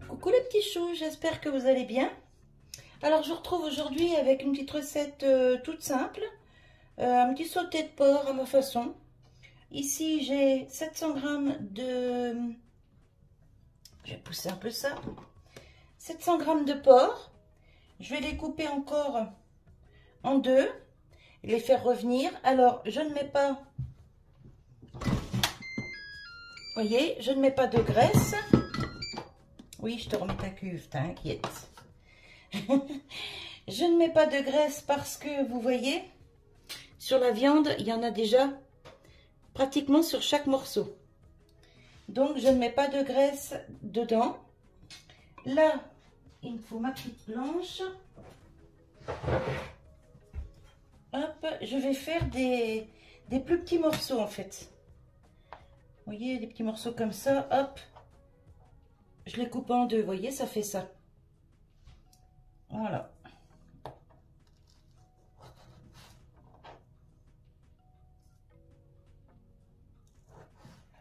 Coucou les petits choux, j'espère que vous allez bien. Alors je vous retrouve aujourd'hui avec une petite recette toute simple, un petit sauté de porc à ma façon. Ici j'ai 700 g de... Je vais pousser un peu ça. 700 g de porc. Je vais les couper encore en deux et les faire revenir. Alors je ne mets pas... Vous voyez, je ne mets pas de graisse. Oui, je te remets ta cuve, t'inquiète. Je ne mets pas de graisse parce que, vous voyez, sur la viande, il y en a déjà pratiquement sur chaque morceau. Donc, je ne mets pas de graisse dedans. Là, il me faut ma petite planche. Hop, je vais faire des plus petits morceaux, en fait. Vous voyez, des petits morceaux comme ça, hop. Je les coupe en deux, vous voyez, ça fait ça. Voilà.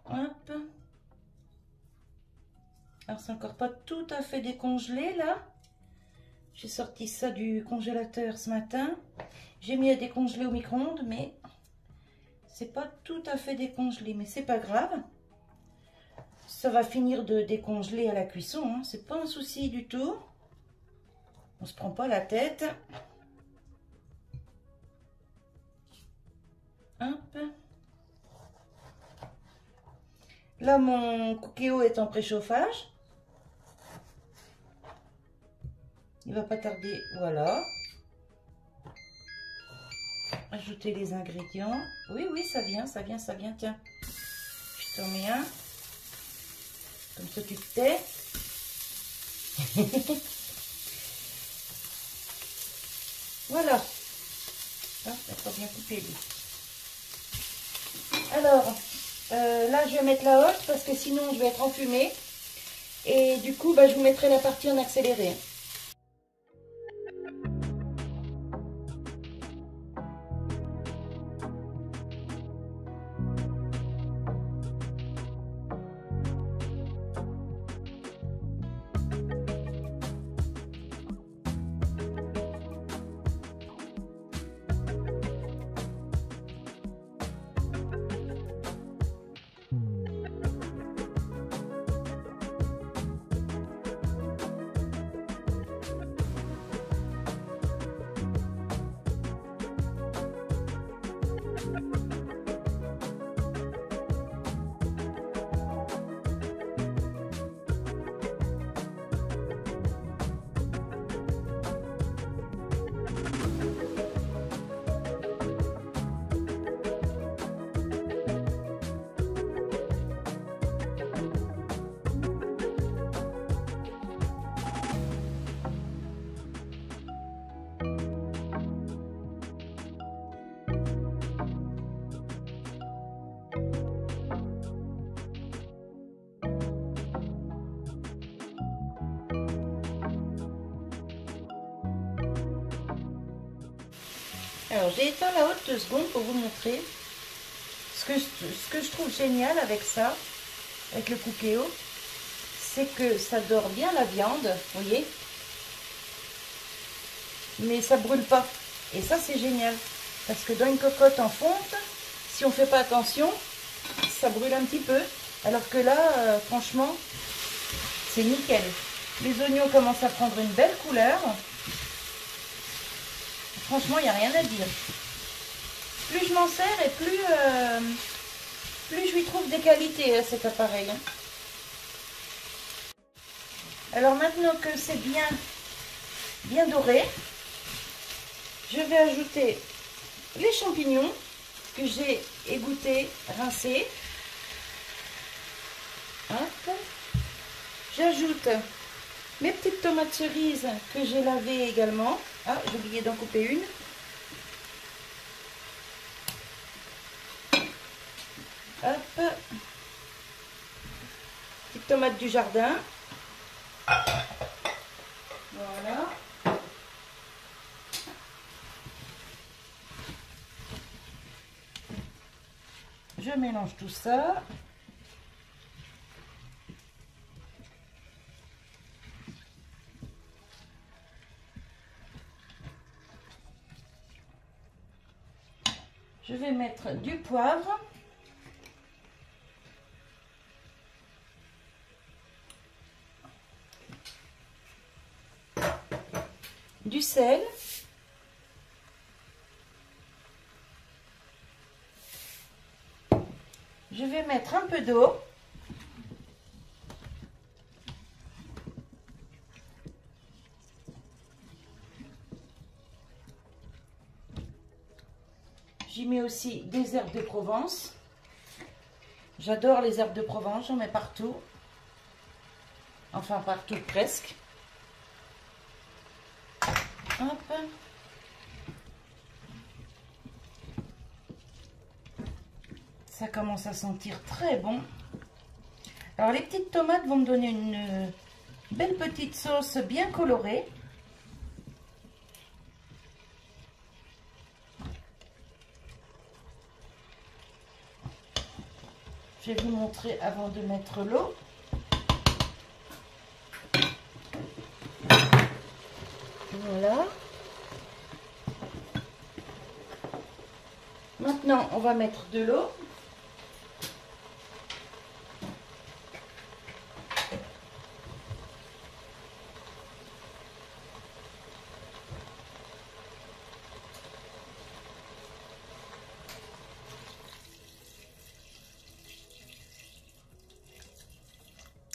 Hop. Alors, c'est encore pas tout à fait décongelé, là. J'ai sorti ça du congélateur ce matin. J'ai mis à décongeler au micro-ondes, mais c'est pas tout à fait décongelé. Mais c'est pas grave. Ça va finir de décongeler à la cuisson, hein. C'est pas un souci du tout. On se prend pas la tête. Hop. Là, mon cookéo est en préchauffage. Il va pas tarder. Voilà. Ajouter les ingrédients. Oui, oui, ça vient, ça vient, ça vient. Tiens, je t'en mets un. Comme ça, tu te tais. Voilà. Ah, il faut bien couper lui. Alors, là, je vais mettre la haute parce que sinon, je vais être enfumée. Et du coup, bah, je vous mettrai la partie en accéléré. Alors, j'ai éteint la haute 2 secondes pour vous montrer ce que je trouve génial avec ça, avec le cookéo, c'est que ça dore bien la viande, vous voyez, mais ça brûle pas. Et ça, c'est génial, parce que dans une cocotte en fonte, si on fait pas attention, ça brûle un petit peu, alors que là, franchement, c'est nickel. Les oignons commencent à prendre une belle couleur. Franchement, il n'y a rien à dire. Plus je m'en sers et plus je lui trouve des qualités à cet appareil. Alors maintenant que c'est bien doré, je vais ajouter les champignons que j'ai égouttés, rincés. Hop. J'ajoute mes petites tomates cerises que j'ai lavées également. Ah, j'ai oublié d'en couper une. Hop. Petite tomate du jardin. Voilà. Je mélange tout ça. Je vais mettre du poivre. Du sel. Je vais mettre un peu d'eau. J'y mets aussi des herbes de Provence. J'adore les herbes de Provence, j'en mets partout. Enfin partout presque. Hop. Ça commence à sentir très bon. Alors les petites tomates vont me donner une belle petite sauce bien colorée. Je vais vous montrer avant de mettre l'eau. Voilà. Maintenant, on va mettre de l'eau.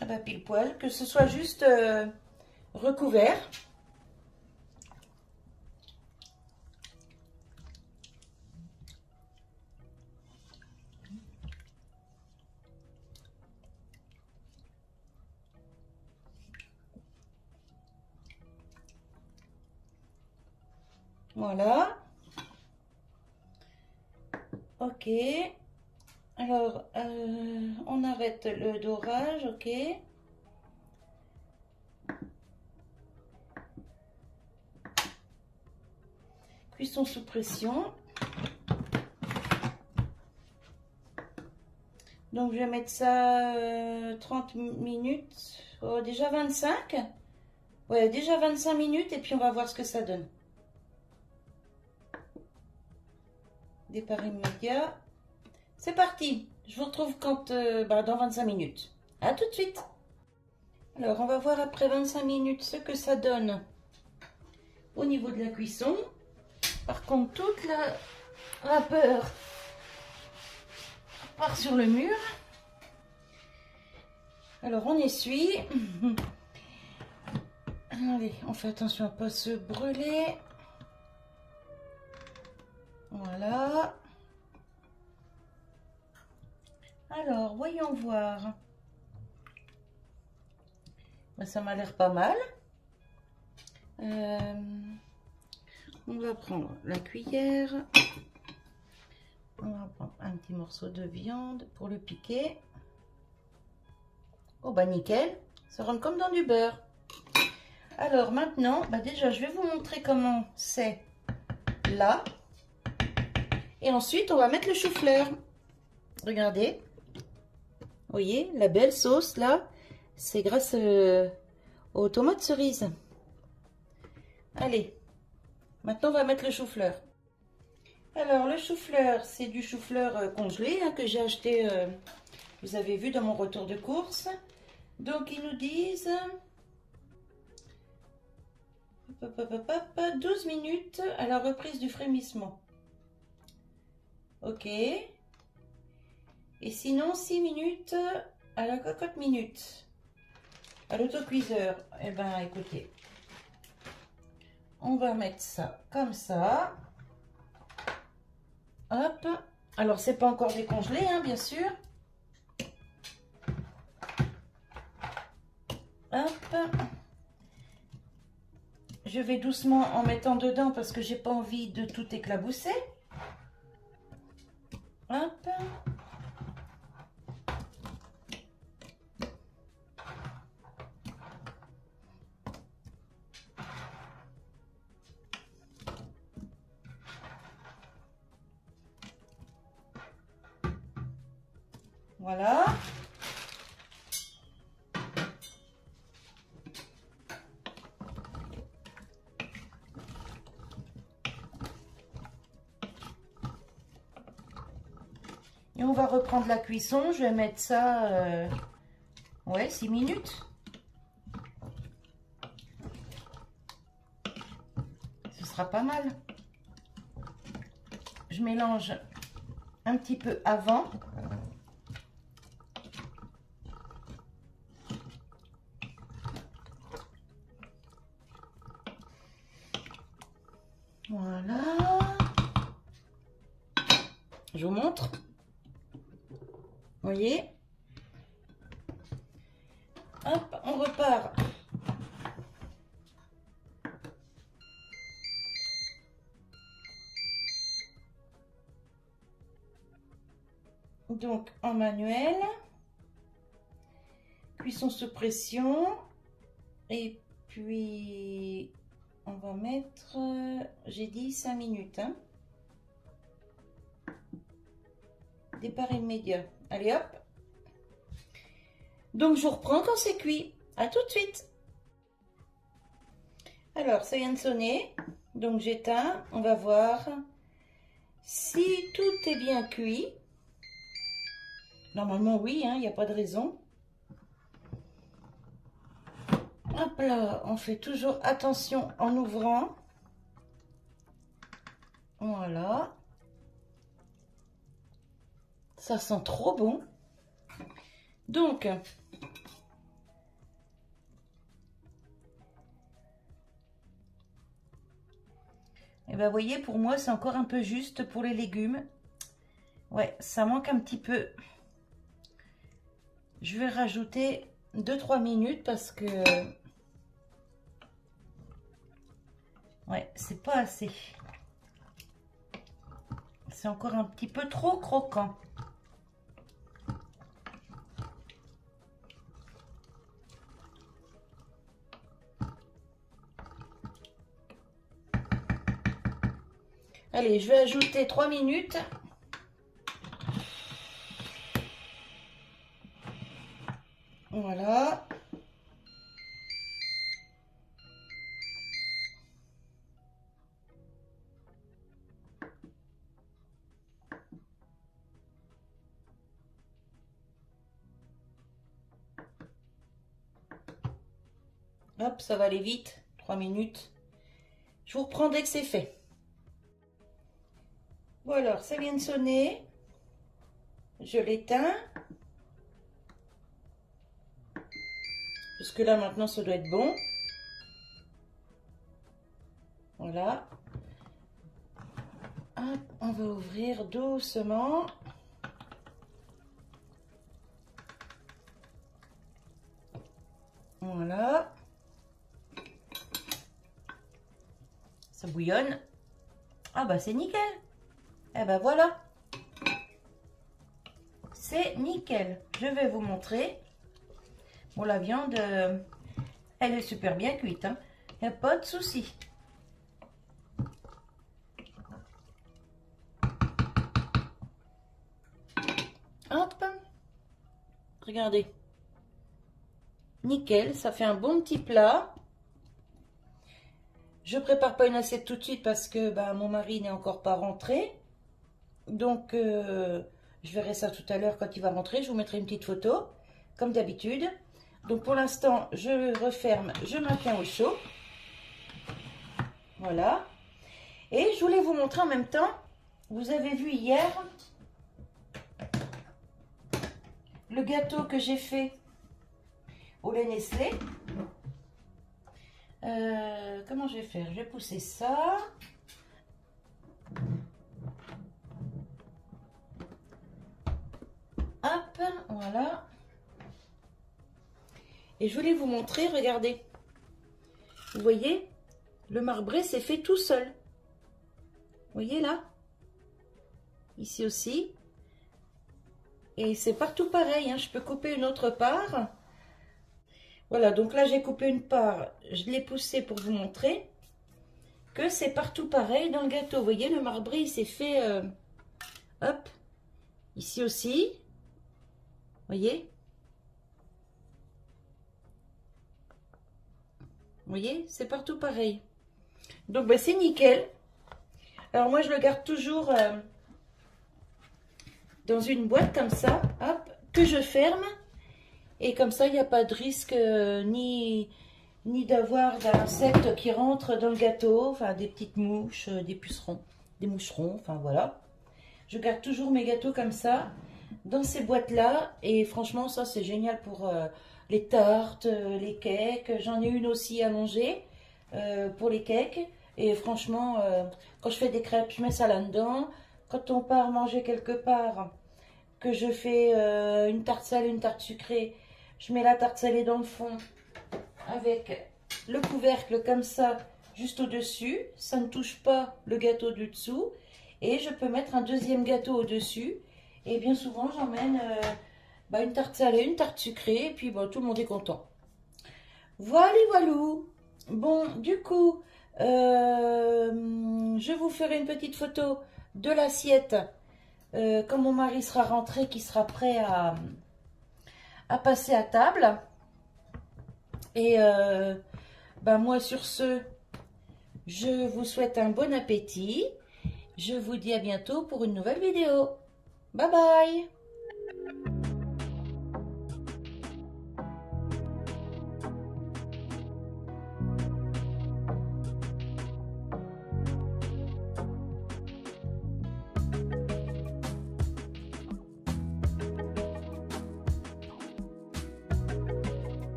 Ah bah, pile poil, que ce soit juste recouvert. Voilà. Ok. Alors, on arrête le dorage, ok. Cuisson sous pression. Donc, je vais mettre ça 30 minutes. Oh, déjà 25. Ouais, déjà 25 minutes et puis on va voir ce que ça donne. Départ immédiat. C'est parti. Je vous retrouve quand, dans 25 minutes. À tout de suite. Alors, on va voir après 25 minutes ce que ça donne au niveau de la cuisson. Par contre, toute la vapeur part sur le mur. Alors, on essuie. Allez, on fait attention à ne pas se brûler. Voilà. Alors, voyons voir. Ça m'a l'air pas mal. On va prendre la cuillère. On va prendre un petit morceau de viande pour le piquer. Oh bah nickel, ça rentre comme dans du beurre. Alors maintenant, déjà je vais vous montrer comment c'est là. Et ensuite on va mettre le chou-fleur. Regardez. Vous voyez, la belle sauce là, c'est grâce aux tomates cerises. Allez, maintenant on va mettre le chou-fleur. Alors le chou-fleur, c'est du chou-fleur congelé que j'ai acheté, vous avez vu dans mon retour de course. Donc ils nous disent 12 minutes à la reprise du frémissement. Ok. Et sinon 6 minutes à la cocotte minute. À l'autocuiseur. Eh ben écoutez, on va mettre ça comme ça. Hop. Alors c'est pas encore décongelé, bien sûr. Hop. Je vais doucement en mettant dedans parce que j'ai pas envie de tout éclabousser. Hop. Voilà. Et on va reprendre la cuisson. Je vais mettre ça, ouais, 6 minutes. Ce sera pas mal. Je mélange un petit peu avant. Voilà. Je vous montre. Vous voyez? Hop, on repart. Donc en manuel. Cuisson sous pression. Et puis on va mettre, j'ai dit 5 minutes. Hein. Départ immédiat. Allez hop. Donc je vous reprends quand c'est cuit. À tout de suite. Alors ça vient de sonner. Donc j'éteins. On va voir si tout est bien cuit. Normalement oui, il n'y a pas de raison. Hop là, on fait toujours attention en ouvrant. Voilà. Ça sent trop bon. Donc, et ben, vous voyez, pour moi, c'est encore un peu juste pour les légumes. Ouais, ça manque un petit peu. Je vais rajouter 2-3 minutes parce que... ouais, c'est pas assez. C'est encore un petit peu trop croquant. Allez, je vais ajouter 3 minutes. Voilà. Hop, ça va aller vite. 3 minutes. Je vous reprends dès que c'est fait. Bon alors, ça vient de sonner. Je l'éteins. Parce que là, maintenant, ça doit être bon. Voilà. Hop, on va ouvrir doucement. Voilà. Ça bouillonne. Ah bah c'est nickel. Eh ben voilà. C'est nickel. Je vais vous montrer. Bon, la viande, elle est super bien cuite. Hein. Il n'y a pas de souci. Hop. Regardez. Nickel. Ça fait un bon petit plat. Je prépare pas une assiette tout de suite parce que bah, mon mari n'est encore pas rentré. Donc, je verrai ça tout à l'heure quand il va rentrer. Je vous mettrai une petite photo, comme d'habitude. Donc, pour l'instant, je referme, je maintiens au chaud. Voilà. Et je voulais vous montrer en même temps, vous avez vu hier, le gâteau que j'ai fait au lait Nestlé. Comment je vais faire? Je vais pousser ça. Hop, voilà. Et je voulais vous montrer, regardez. Vous voyez, le marbré s'est fait tout seul. Vous voyez là? Ici aussi. Et c'est partout pareil, hein. Je peux couper une autre part. Voilà, donc là j'ai coupé une part. Je l'ai poussé pour vous montrer que c'est partout pareil dans le gâteau. Vous voyez, le marbré il s'est fait... hop, ici aussi. Voyez? Vous voyez, c'est partout pareil. Donc, bah, c'est nickel. Alors, moi, je le garde toujours dans une boîte comme ça, hop, que je ferme. Et comme ça, il n'y a pas de risque ni d'avoir d'insectes qui rentrent dans le gâteau. Enfin, des petites mouches, des pucerons, des moucherons, enfin voilà. Je garde toujours mes gâteaux comme ça, dans ces boîtes-là. Et franchement, ça, c'est génial pour les tartes, les cakes. J'en ai une aussi à manger pour les cakes. Et franchement, quand je fais des crêpes, je mets ça là-dedans. Quand on part manger quelque part, que je fais une tarte salée, une tarte sucrée, je mets la tarte salée dans le fond avec le couvercle comme ça, juste au-dessus. Ça ne touche pas le gâteau du dessous. Et je peux mettre un deuxième gâteau au-dessus. Et bien souvent, j'emmène une tarte salée, une tarte sucrée. Et puis, bon, tout le monde est content. Voilà, voilou. Bon, du coup, je vous ferai une petite photo de l'assiette quand mon mari sera rentré, qui sera prêt à passer à table. Et moi, sur ce, je vous souhaite un bon appétit. Je vous dis à bientôt pour une nouvelle vidéo. Bye bye!